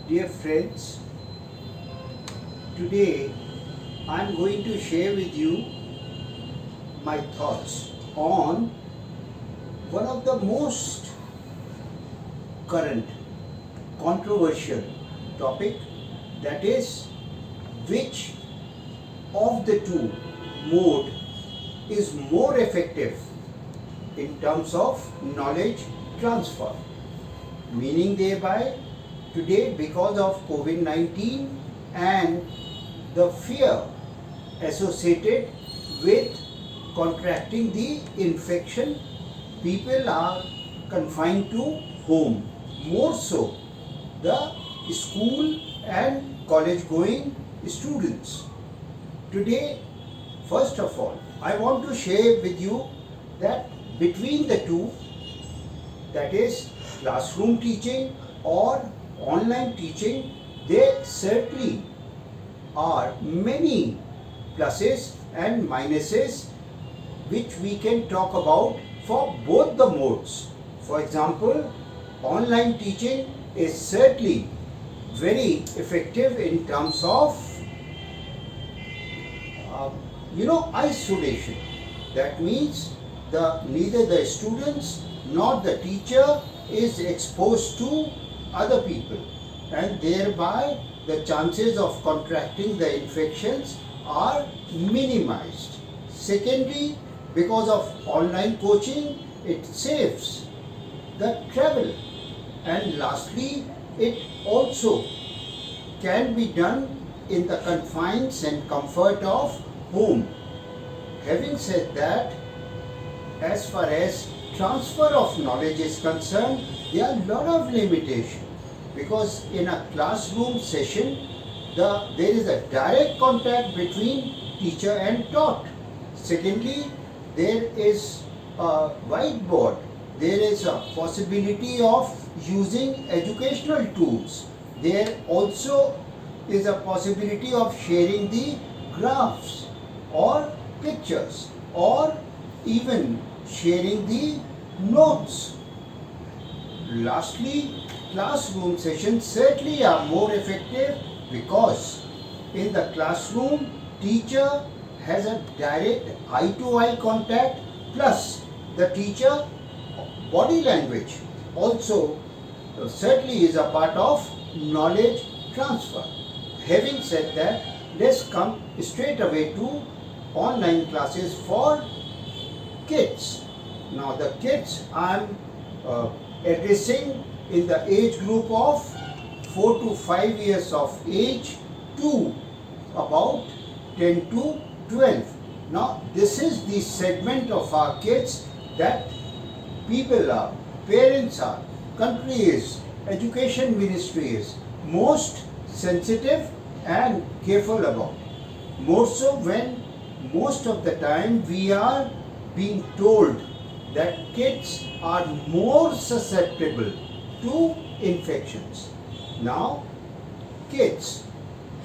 Dear friends, today I am going to share with you my thoughts on one of the most current controversial topic, that is which of the two mode is more effective in terms of knowledge transfer. Meaning thereby, today because of COVID-19 and the fear associated with contracting the infection, people are confined to home. More so, the school and college going students. Today, first of all, I want to share with you that between the two, that is classroom teaching or online teaching, there certainly are many pluses and minuses which we can talk about for both the modes. For example, online teaching is certainly very effective in terms of isolation. That means neither the students nor the teacher is exposed to other people, and thereby the chances of contracting the infections are minimized. Secondly, because of online coaching, it saves the travel, and lastly, it also can be done in the confines and comfort of home. Having said that, as far as transfer of knowledge is concerned, there are a lot of limitations, because in a classroom session there is a direct contact between teacher and taught. Secondly, there is a whiteboard, there is a possibility of using educational tools, there also is a possibility of sharing the graphs or pictures or even sharing the notes. Lastly, classroom sessions certainly are more effective because in the classroom, teacher has a direct eye-to-eye contact, plus the teacher body language also certainly is a part of knowledge transfer. Having said that, let's come straight away to online classes for kids. Now the kids I am addressing in the age group of 4 to 5 years of age to about 10 to 12. Now this is the segment of our kids that people are, parents are, country is, education ministry is most sensitive and careful about. More so when most of the time we are being told that kids are more susceptible to infections. Now, kids,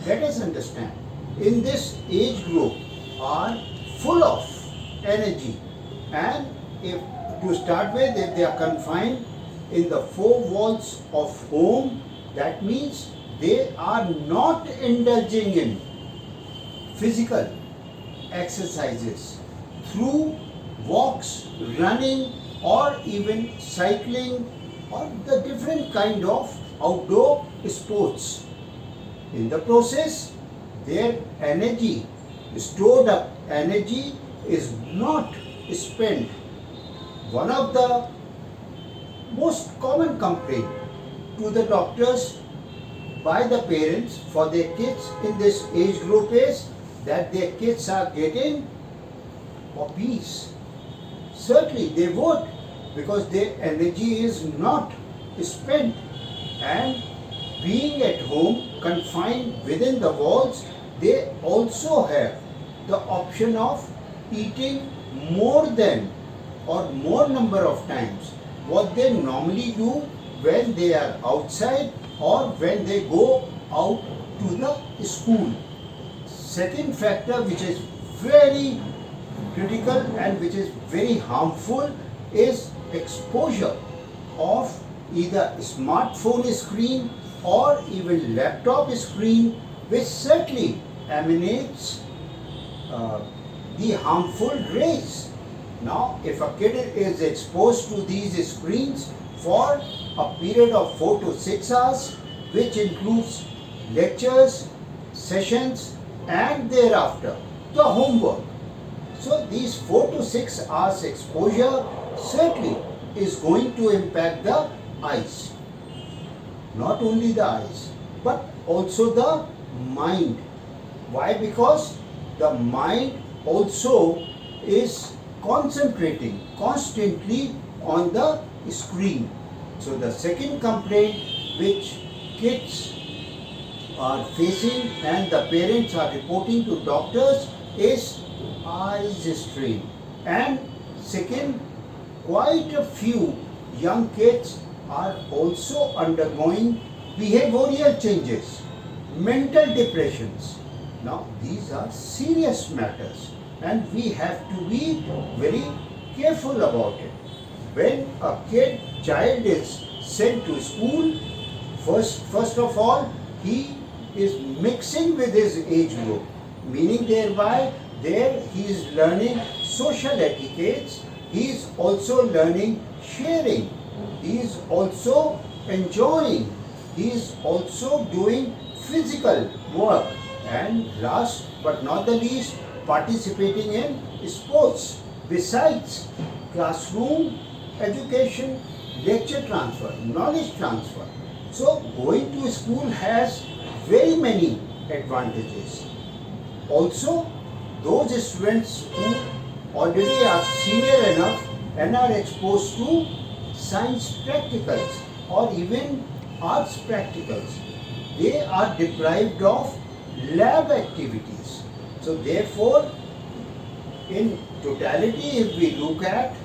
let us understand, in this age group are full of energy, and if to start with, if they are confined in the four walls of home, that means they are not indulging in physical exercises through walks, running, or even cycling, or the different kind of outdoor sports. In the process, their energy, stored up energy, is not spent. One of the most common complaint to the doctors by the parents for their kids in this age group is that their kids are getting obese. Certainly they would, because their energy is not spent, and being at home confined within the walls, they also have the option of eating more than or more number of times what they normally do when they are outside or when they go out to the school. Second factor which is very critical and which is very harmful is exposure of either smartphone screen or even laptop screen, which certainly emanates the harmful rays. Now, if a kid is exposed to these screens for a period of 4 to 6 hours, which includes lectures, sessions, and thereafter the homework. So, these 4 to 6 hours exposure certainly is going to impact the eyes. Not only the eyes, but also the mind. Why? Because the mind also is concentrating constantly on the screen. So the second complaint which kids are facing and the parents are reporting to doctors is eyes strain. And second, quite a few young kids are also undergoing behavioral changes, mental depressions. Now these are serious matters and we have to be very careful about it. When a child is sent to school, first of all, he is mixing with his age group, meaning thereby there he is learning social etiquettes, he is also learning sharing, he is also enjoying, he is also doing physical work, and last but not the least, participating in sports. Besides classroom education, lecture transfer, knowledge transfer. So going to school has very many advantages. Also, those students who already are senior enough and are exposed to science practicals or even arts practicals, they are deprived of lab activities. So therefore, in totality, if we look at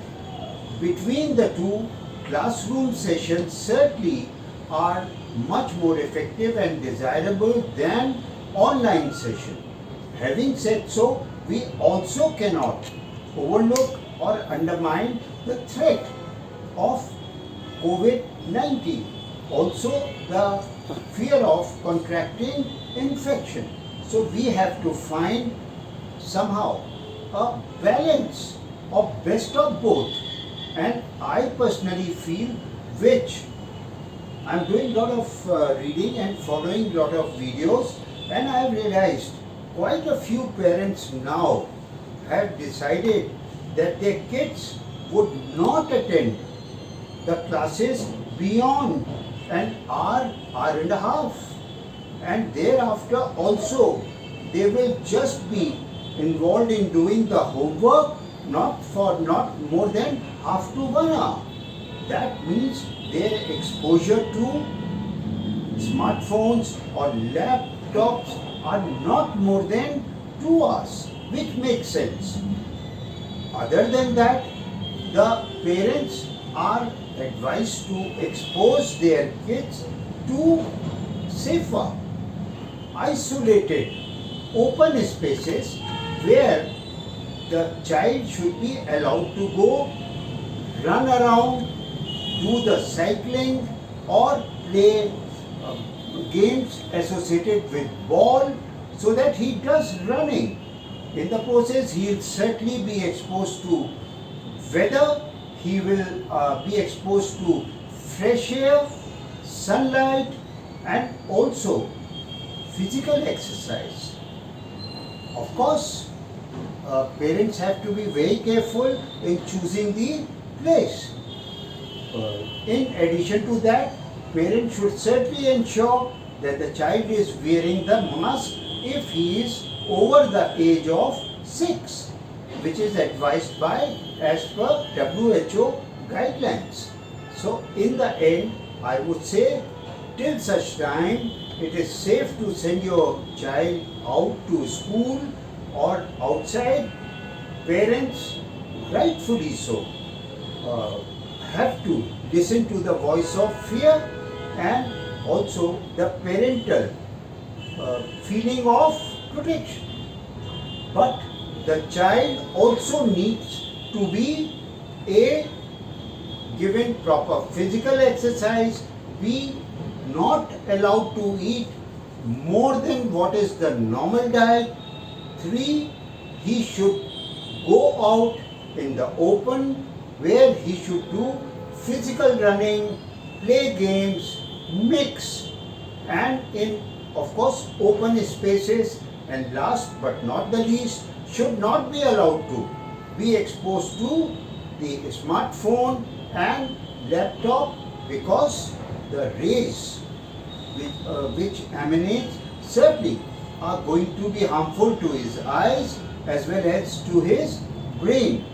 between the two, classroom sessions certainly are much more effective and desirable than online session. Having said so, we also cannot overlook or undermine the threat of COVID-19. Also the fear of contracting infection. So we have to find somehow a balance of best of both. And I personally feel, which I'm doing a lot of reading and following a lot of videos, and I have realized quite a few parents now have decided that their kids would not attend the classes beyond an hour, hour and a half, and thereafter also they will just be involved in doing the homework not more than half to 1 hour. That means their exposure to smartphones or laptops are not more than 2 hours, which makes sense. Other than that, the parents are advised to expose their kids to safer, isolated, open spaces where the child should be allowed to go, run around, do the cycling or play games associated with ball, so that he does running. In the process, he will certainly be exposed to weather, he will be exposed to fresh air, sunlight, and also physical exercise. Of course, parents have to be very careful in choosing the place. In addition to that, parents should certainly ensure that the child is wearing the mask if he is over the age of 6, which is advised by as per WHO guidelines. So in the end, I would say till such time it is safe to send your child out to school or outside, parents, rightfully so, have to listen to the voice of fear and also the parental feeling of protection. But the child also needs to be A, given proper physical exercise, B, not allowed to eat more than what is the normal diet. 3. He should go out in the open where he should do physical running, play games, mix, and in, of course, open spaces. And last but not the least, should not be allowed to be exposed to the smartphone and laptop, because the rays which emanate certainly are going to be harmful to his eyes as well as to his brain.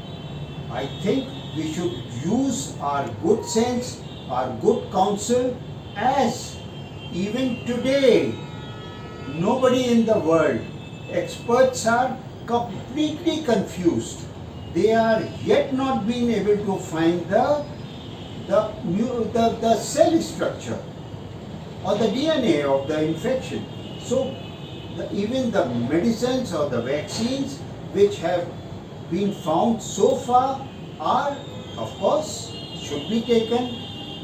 I think we should use our good sense, our good counsel, as even today nobody in the world, experts are completely confused. They are yet not being able to find the cell structure or the DNA of the infection. So even the medicines or the vaccines which have been found so far are, of course, should be taken,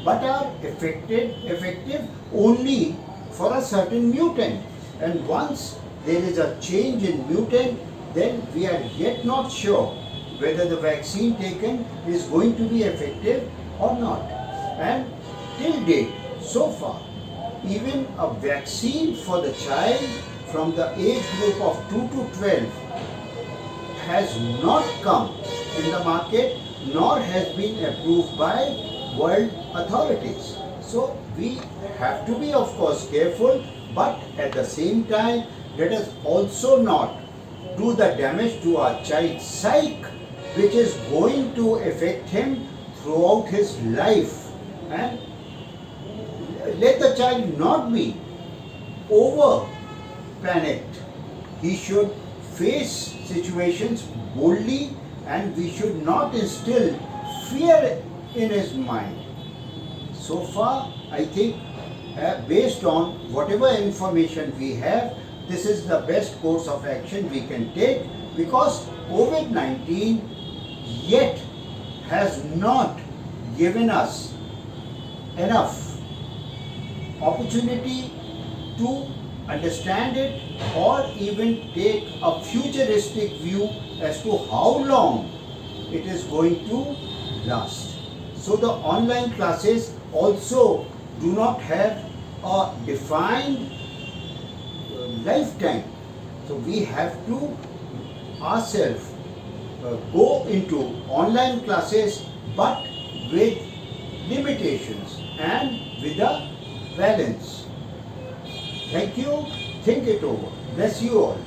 but are effective only for a certain mutant. And once there is a change in mutant, then we are yet not sure whether the vaccine taken is going to be effective or not. And till date, so far, even a vaccine for the child from the age group of 2 to 12 has not come in the market, nor has been approved by world authorities. So we have to be, of course, careful, but at the same time, let us also not do the damage to our child's psyche, which is going to affect him throughout his life. And let the child not be over panicked. He should face situations boldly, and we should not instill fear in his mind. So far, I think, based on whatever information we have, this is the best course of action we can take, because COVID-19 yet has not given us enough opportunity to understand it or even take a futuristic view as to how long it is going to last. So the online classes also do not have a defined lifetime. So we have to ourselves go into online classes, but with limitations and with a balance. Thank you. Think it over. Bless you all.